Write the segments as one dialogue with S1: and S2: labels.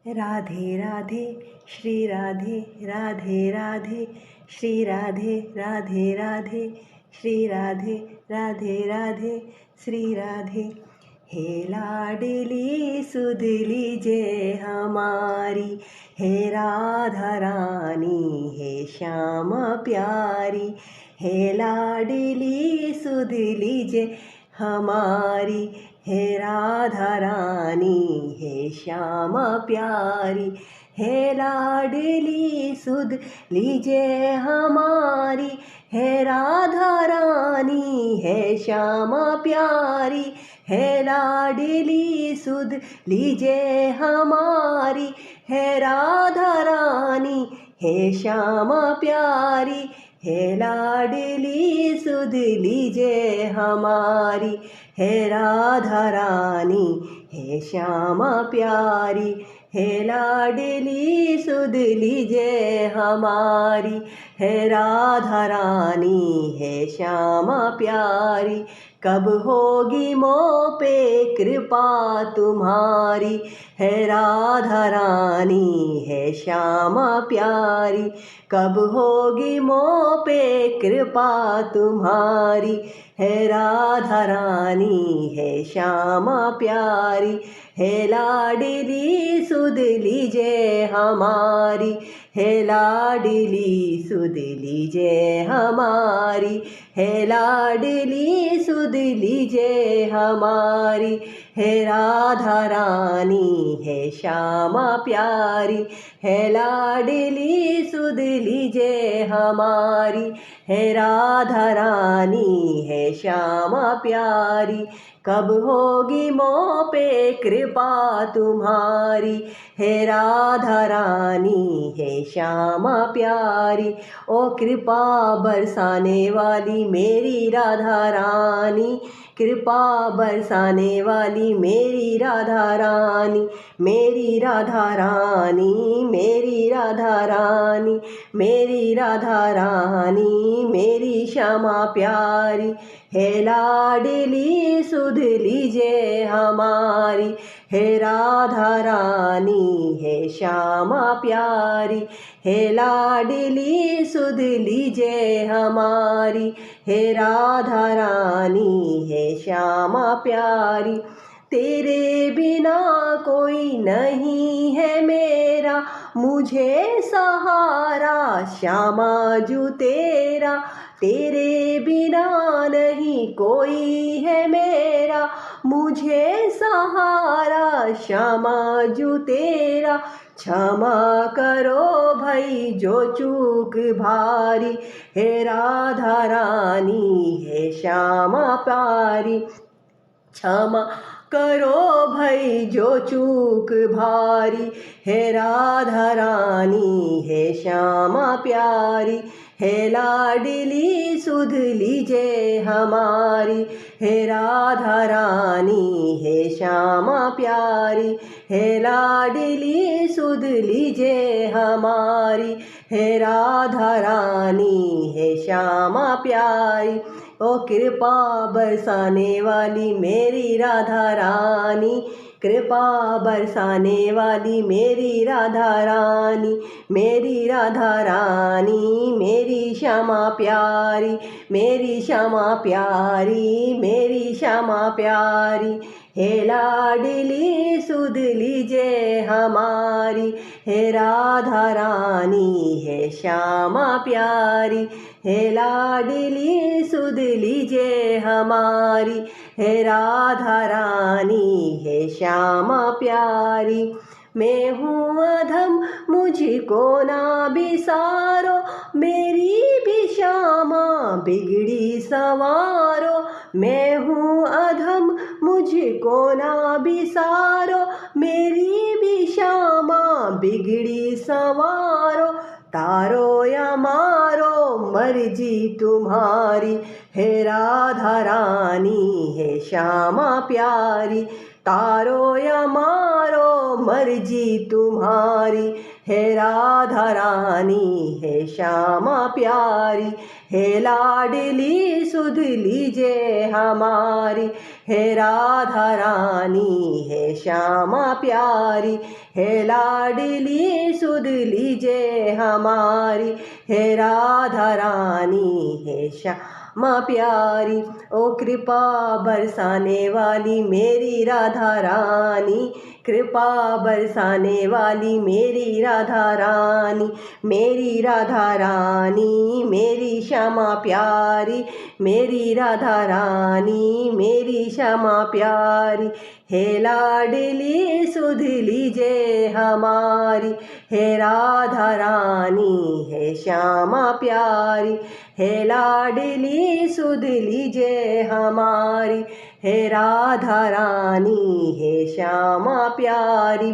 S1: राधे राधे श्री राधे राधे राधे श्री राधे राधे राधे श्री राधे राधे राधे श्री राधे। हे लाडली सुध लीजिए हमारी, हे राधा रानी हे श्याम प्यारी। हे लाडली सुध लीजिए हमारी, हे राधा रानी हे श्याम प्यारी। हे लाडली सुध लीजिए हमारी, हे राधा रानी है श्याम प्यारी। हे लाडली सुध लीजिए हमारी, है राधा रानी है श्याम प्यारी। हे लाडली सुध लीजिए हमारी, हे राधा रानी हे श्याम प्यारी। हे लाडली सुध लीजिए हमारी, है राधा रानी है श्याम प्यारी। कब होगी मोह पे कृपा तुम्हारी, है राधा रानी है श्याम प्यारी। कब होगी मोह पे कृपा तुम्हारी, है राधा रानी है श्याम प्यारी। हे लाडली सुध लीजिए हमारी, हे लाडली सुध लीजिए हमारी। हे लाडली सुध लीजिए हमारी, हे राधा रानी है श्याम प्यारी। हे लाडली सुध लीजिए हमारी, है राधा रानी है श्याम प्यारी। कब होगी मोह पे कृपा तुम्हारी, है राधा रानी है श्याम प्यारी। ओ कृपा बरसाने वाली मेरी राधा रानी, कृपा बरसाने वाली मेरी राधा रानी। मेरी राधा रानी मेरी राधा रानी, मेरी राधा रानी मेरी श्यामा प्यारी। हे लाडली सुध लीजिए हमारी, हे राधा रानी है श्यामा प्यारी। हे लाडली सुध लीजिए हमारी, हे राधा रानी है श्यामा प्यारी। तेरे बिना कोई नहीं है मेरा, मुझे सहारा श्यामा जू तेरा। तेरे बिना नहीं कोई है मेरा, मुझे सहारा श्यामा जू तेरा। क्षमा करो भई जो चूक भारी, हे राधा रानी है श्यामा प्यारी। क्षमा करो भई जो चूक भारी, हे राधा रानी है श्यामा प्यारी। हे लाडली सुध लीजिए हमारी, हे राधा रानी है श्यामा प्यारी। हे लाडली सुध लीजिए हमारी, हे राधा रानी है श्यामा प्यारी। ओ कृपा बरसाने वाली मेरी राधा रानी, कृपा बरसाने वाली मेरी राधा रानी। मेरी राधा रानी मेरी श्यामा प्यारी, मेरी श्यामा प्यारी मेरी श्यामा प्यारी। हे लाडली सुध लीजिए हमारी, हे राधा रानी है श्यामा प्यारी। हे लाडली सुध लीजिए हमारी, हे राधा रानी है श्यामा प्यारी। मैं हूँ अधम मुझको ना बिसारो, मेरी भी श्यामा बिगड़ी संवारो। मैं हूँ अधम मुझको ना बिसारो, मेरी भी श्यामा बिगड़ी संवारो। तारो या मारो मर्जी तुम्हारी, हे राधा रानी है श्यामा प्यारी। तारो या मारो मर्जी तुम्हारी, है राधा रानी है श्यामा प्यारी, है लाडली सुध लीजिए हमारी, है राधा रानी है श्यामा प्यारी, है लाडली सुध लीजिए हमारी, है राधा रानी है श्यामा प्यारी। ओ कृपा बरसाने वाली मेरी राधा रानी, कृपा बरसाने वाली मेरी राधा रानी, मेरी राधा रानी मेरी श्यामा प्यारी, मेरी राधा रानी मेरी श्यामा प्यारी, हे लाडली सुध लीजिए हमारी, हे राधा रानी है श्यामा प्यारी, हे लाडली सुध लीजिए हमारी, हे राधा रानी है श्यामा प्यारी।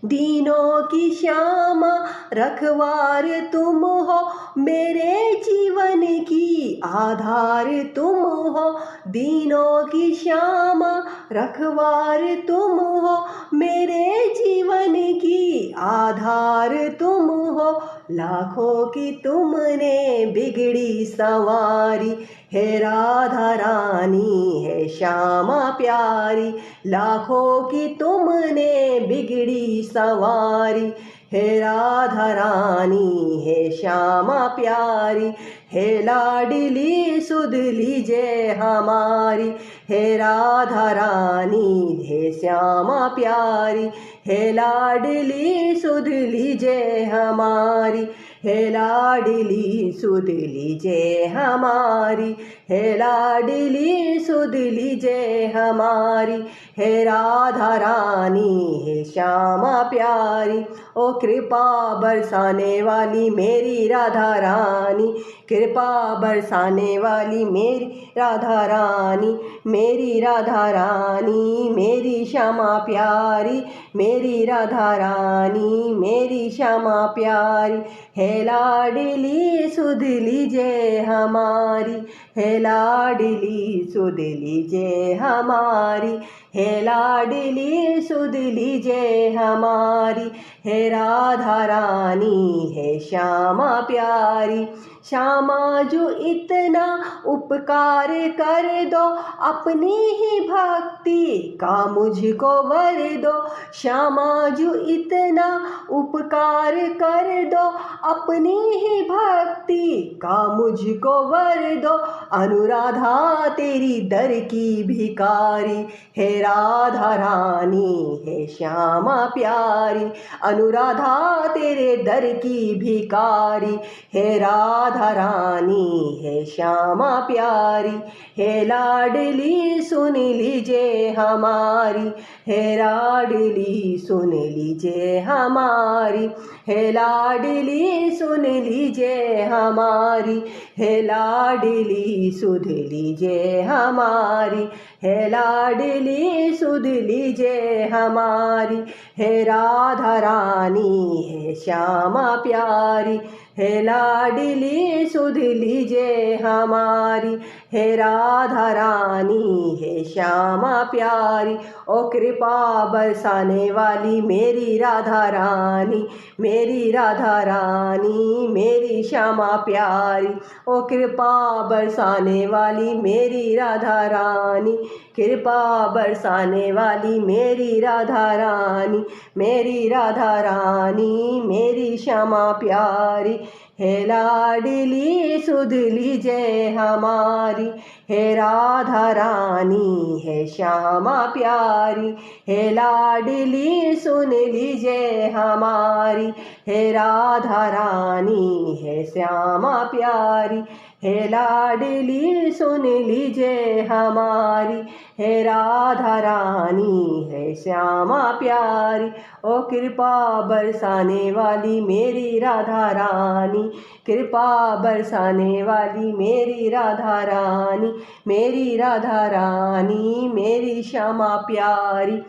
S1: दीनों की श्यामा रखवार तुम हो, मेरे जीवन की आधार तुम हो, दीनों की श्यामा रखवार तुम हो, मेरे जीवन की आधार तुम हो, लाखों की तुमने बिगड़ी सवारी, है राधा रानी है श्यामा प्यारी, लाखों की तुमने बिगड़ी सवारी, है राधा रानी है श्यामा प्यारी, है लाडली सुध लीजिए हमारी, है राधा रानी है श्यामा प्यारी, है लाडली सुध लीजिए हमारी, है लाडली सुध लीजिए हमारी, है लाडली सुध लीजिए हमारी, है राधा रानी है श्यामा प्यारी। ओ कृपा बरसाने वाली मेरी राधा रानी, कृपा बरसाने वाली मेरी राधा रानी, मेरी राधा रानी मेरी श्यामा प्यारी, मेरी राधा रानी मेरी श्यामा प्यारी, है लाडली सुध लीजिए हमारी, है लाडली सुध लीजिए हमारी, है लाडली सुध लीजिए हमारी, है राधा रानी है श्यामा प्यारी। श्यामा जो इतना उपकार कर दो, अपनी ही भक्ति का मुझको वर दो, श्यामा जो इतना उपकार कर दो, अपनी ही भक्ति का मुझको वर दो, अनुराधा तेरी दर की भिकारी, है राधा रानी है श्यामा प्यारी, अनुराधा तेरे दर की भिकारी, है राधा रानी है श्यामा प्यारी, है लाडली सुन लीजिए हमारी, है लाडली सुन लीजिए हमारी, है लाडली सुन लीजिए हमारी, है लाडली सुध लीजिए हमारी, है लाडली सुध लीजिए हमारी, है राधा रानी है श्यामा प्यारी, है लाडली सुध लीजिए हमारी, है राधा रानी है श्यामा प्यारी। ओ कृपा बरसाने वाली मेरी राधा रानी, मेरी राधा रानी मेरी श्यामा प्यारी, ओ कृपा बरसाने वाली मेरी राधा रानी, कृपा बरसाने वाली मेरी राधा रानी, मेरी राधा रानी मेरी श्यामा प्यारी, है लाडली सुध लीजिए हमारी, है राधा रानी है श्यामा प्यारी, है लाडली सुन लीजिए हमारी, है राधा रानी है श्यामा प्यारी, है लाडली सुन लीजिए हमारी, है राधा रानी है श्यामा प्यारी। ओ कृपा बरसाने वाली मेरी राधा रानी, कृपा बरसाने वाली मेरी राधा रानी, मेरी राधा रानी मेरी श्यामा प्यारी,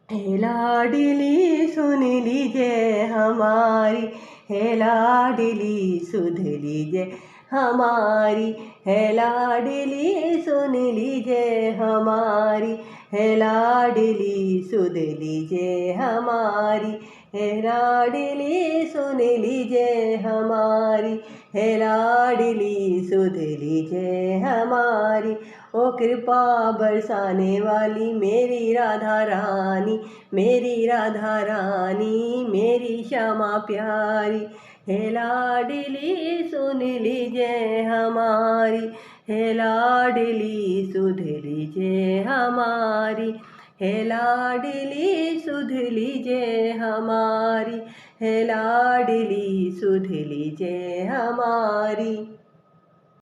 S1: हे लाडली सुन लीजिए हमारी, हे लाडली सुध लीजिए हमारी, है लाडली सुन लीजिए हमारी, है लाडली सुध लीजिए हमारी, है लाडली सुन लीजिए हमारी, है लाडली सुध लीजिए हमारी। ओ कृपा बरसाने वाली मेरी राधा रानी, मेरी राधा रानी, मेरी श्यामा प्यारी, हे लाडली सुन लीजिए हमारी, हे लाडली सुध लीजिए हमारी, हे लाडली सुध लीजिए हमारी, हे लाडली सुध लीजिए हमारी।